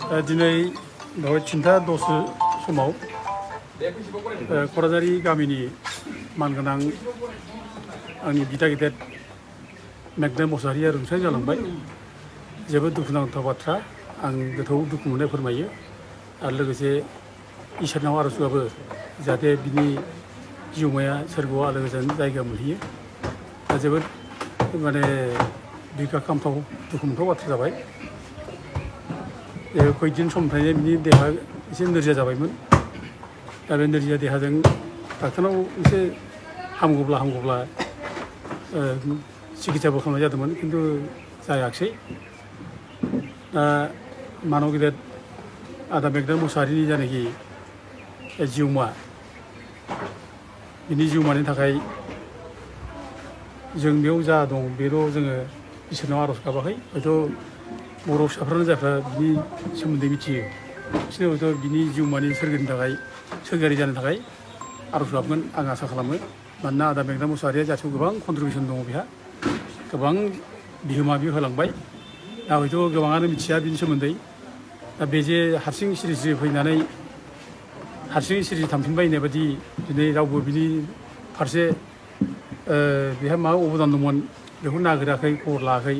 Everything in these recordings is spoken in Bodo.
दिनै बेवहाय थिनथा दस समाव क'क्राझारि गामिनि मानगोनां आंनि बिदा गेदेर मेगनाय मुसाहारिया रुंसारि जालांबाय। जोबोद दुखुनांथाव बाथ्रा, आं गोथौ दुखु मोननाय फोरमायो आरो लोगोसे इसोरनाव आरज गाबो जाहाथे बिनि जिउमाया सोरगोआव आलो गोजोन जायगा मोनहैयो। दा जोबोद बिखाखामथाव दुखु मोनथाव बाथ्रा जाबाय। खैदिन समनिफ्रायनो बिनि देहा एसे नोरजिया जाबायमोन। दा बे नोरजिया देहाजों डाक्टारनाव एसे हामगौब्ला सिकित्साबो खालामनाय जादोंमोन, खिन्थु जायाखिसै। दा मानव गेदेर आदा मेगनाय मुसाहारिनि जायनाखि जिउमा, बिनि जिउमानि थाखाय जों बेयाव जा दं बेल' जोङो इसोरनाव आरज गाबाखै। हयथ' बर' फिसाफ्रानो जायफ्रा बिनि सोमोन्दै मिथियो, बिसोरनो हयथ' बिनि जिउमानि सोरगोआरि जानो थाखाय आरज गाबगोन आं आसा खालामो। मानोना आदा मेगनाय मुसाहारिया जाथियाव गोबां कन्ट्रिबिउसन दङ, बिहा गोबां बिहोमा होलांबाय। दा हयथ' गोबाङानो मिथिया बिनि सोमोन्दै। दा बे जे हारसिं सिरि फैनानै हारसिं सिरि थांफिनबाय होननाय बायदि दिनै रावबो बिनि फारसे बेहा मा अबदान दंमोन बेखौ नागिराखै, खबर लायाखै।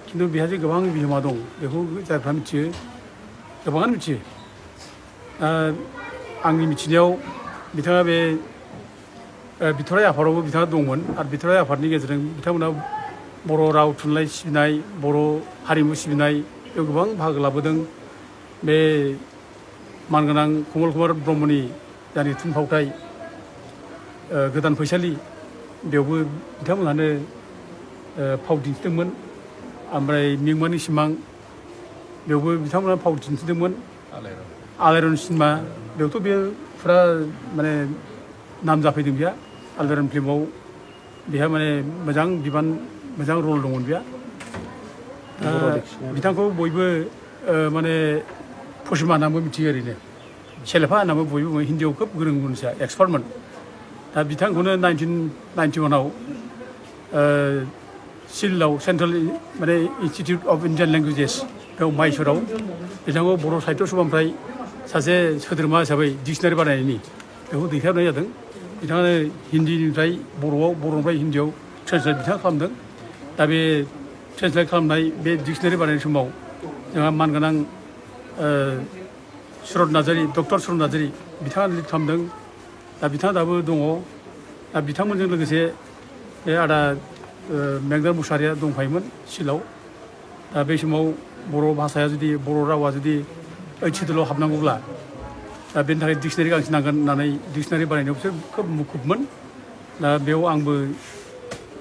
खिन्थु बेहा जे गोबां बिहोमा दं बेखौ जायफ्रा मिथियो गोबाङानो मिथियो। आंनि मिथिनायाव बिथाङा बे बिथराइ आफादावबो बिथाङा दंमोन आरो बिथराइ आफादनि गेजेरजों बिथांमोना बर' राव थुनलाइ सिबिनाय, बर' हारिमु सिबिनाय बेयाव गोबां बाहागो लाबोदों। बे मानगोनां कमल कुमार ब्रह्मनि जायनाखि थुनफावथाय गोदान फैसालि, बेयावबो बिथांमोनहानो फाव दिन्थिदोंमोन। ओमफ्राय मिमांनि सिमां, बेयावबो बिथांमोना फाव दिन्थिदोंमोन। आलायारन सिनेमा, बेयावथ' बे फुरा नाम जाफैदों। बेहा आलायारन फिल्माव बेहा मोजां बिबान, मोजां रल दंमोन बेहा। बिथांखौ बयबो फुसिमा होननानैबो मिथियो, ओरैनो सेलेफा होननानैबो बयबो बुङो। हिन्दीआव खोब गोरों मानसिया, एक्सपार्टमोन। दा बिथांखौनो 1991आव सिलआव central institute of Indian languages बेयाव माइसुराव बिथांखौ बर' साहित्य सभानिफ्राय सासे सोद्रोमा हिसाबै डिक्सनारि बानायनायनि बेखौ दैथायहरनाय जादों। बिथाङानो हिन्दीनिफ्राय बर'आव, बर'निफ्राय हिन्दीआव ट्रेन्सलेट बिथाङा खालामदों। दा बे ट्रेन्सलेट खालामनाय बे डिक्सनारि बानायनाय समाव जोंहा मानगोनां सुरत नार्जारि, डक्टर सुरत नार्जारि बिथाङा लिड खालामदों। दा बिथाङा दाबो दङ। दा बिथांमोनजों लोगोसे बे आदा मेगनाय मुसाहारिया दंफायोमोन सिलआव। दा बे समाव बर' भाषाया जुदि, बर' रावा जुदि 8 सिदुलाव हाबनांगौब्ला दा बेनि थाखाय डिक्सनारि गांसे नांगोन होननानै डिक्सनारि बानायनायाव बिसोर खोब मुखुबमोन। दा बेयाव आंबो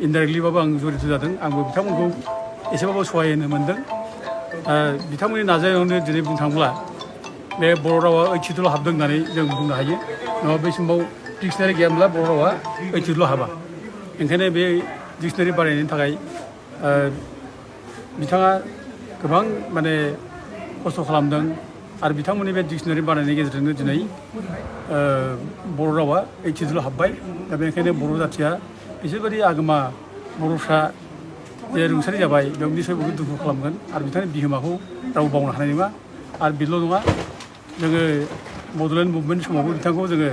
इनडाइरेक्टलिबाबो आं जड़ित जादों। आंबो बिथांमोनखौ एसेबाबो सहाय होनो मोनदों। बिथांमोननि नाजानायावनो दिनै बुंनो थाङोब्ला बे बर' रावा 8 सिदुलाव हाबदों होननानै जों बुंनो हायो। नङाबा बै समाव डिक्सनारि गैयामोनब्ला बर' रावा 8 सिदुलाव हाबा। ओंखायनो बे डिक्सनारि बानायनायनि थाखाय बिथाङा गोबां खस्थ' खालामदों। आरो बिथांमोननि बे डिक्सनारि बानायनायनि गेजेरजोंनो दिनै बर' रावा 8 सिदुलाव हाबबाय। दा बेनिखायनो बर' जाथिया बिसोरबायदि आगोमा बर'फ्रा जे रुंसारि जाबाय, बेयाव निसय बहुद दुखु खालामगोन। आरो बिथांनि बिहोमाखौ रावबो बावनो हानाय नङा। आरो बेल' नङा, जोङो बड'लेण्ड मुभमेन्ट समावबो बिथांखौ जोङो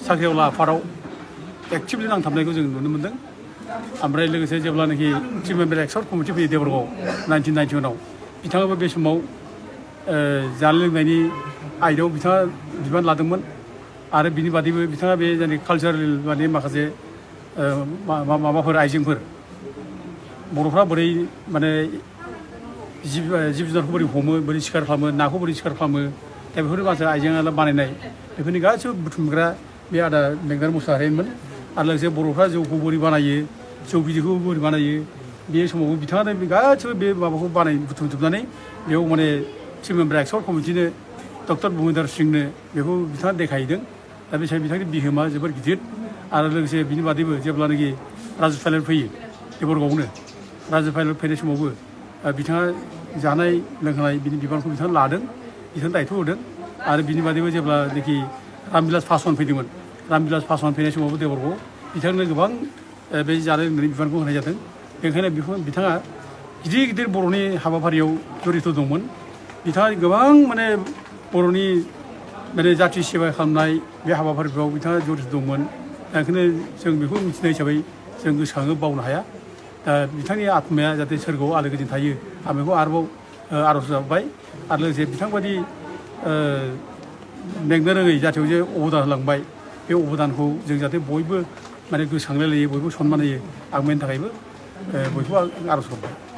साख्रिआवला आफादाव एक्टिभलि नांथाबनायखौ जों नुनो मोन्दों। ओमफ्राय लोगोसे जेब्लानाखि चिफ मेम्बार एक्सार्ट कमिटि फैयो देबरगावआव 1991आव, बिथाङाबो बे समाव जानाय लोंनायनि आयदायाव बिथाङा बिबान लादोंमोन। आरो बिनि बादैबो बिथाङा बे कालचारेल माखासे माबाफोर आइजेंफोर, बर'फ्रा बोरै जिब जुनारखौ बोरै हमो, बोरै सिखार खालामो, नाखौ बोरै सिखार खालामो, दा बेफोर माखासे आइजें आइला बानायनाय, बेफोरनि गासैबो बुथुमग्रा बे आदा मेगनाय मुसाहारिमोन। आरो लोगोसे बर'फ्रा जौखौ बोरै बानायो, जौ बिदैखौ बोरै बानायो, बे समावबो बिथाङानो गासैबो बे माबाखौ बुथुमजोबनानै बेयाव चिफ मेम्बार एक्सार्ट कमिटिनो डक्टर भुपेन्दर सिंहनो बेखौ बिथाङा देखायहैदों। दा बे समाव बिथांनि बिहोमा जोबोर गिदिर। आरो लोगोसे बिनि बादैबो जेब्लानाखि राजु पाइलट फैयो देबरगावआवनो, राजु पाइलट फैनाय समावबो बिथाङा जानाय लोंहोनाय बिनि बिबानखौ बिथाङा लादों, बिथाङा दायथ' होदों। आरो बिनि बादैबो जेब्लानाखि रामबिलास पासवान फैदोंमोन, रामबिलास पासवान फैनाय समावबो देबरगावआव बिथांनो गोबां बे जानाय लोंनायनि बिबानखौ होनाय जादों। बेनिखायनो बिथाङा गिदिर गिदिर बर'नि हाबाफारियाव जड़ित दंमोन बिथाङा गोबां माने बर'नि माने जाथि सेवा खालामनाय बे हाबाफारिफ्राव बिथाङा जड़ित दंमोन दा ओंखायनो जों बेखौ मिथिनाय हिसाबै जों गोसोखाङो बावनो हाया दा बिथांनि आत्माया जाहाथे सोरगोआव आलो गोजोन थायो आं बेखौ आरोबाव आर'ज गाबबाय आरो लोगोसे बिथांबादि मेंनो रोङै जाथियाव जे अबदान होलांबाय बे अबदानखौ जों जाहाथे बयबो माने गोसोखांलाय लायो बयबो सनमान होयो आं बेनि थाखायबो बयखौबो आं आर'ज गाबबाय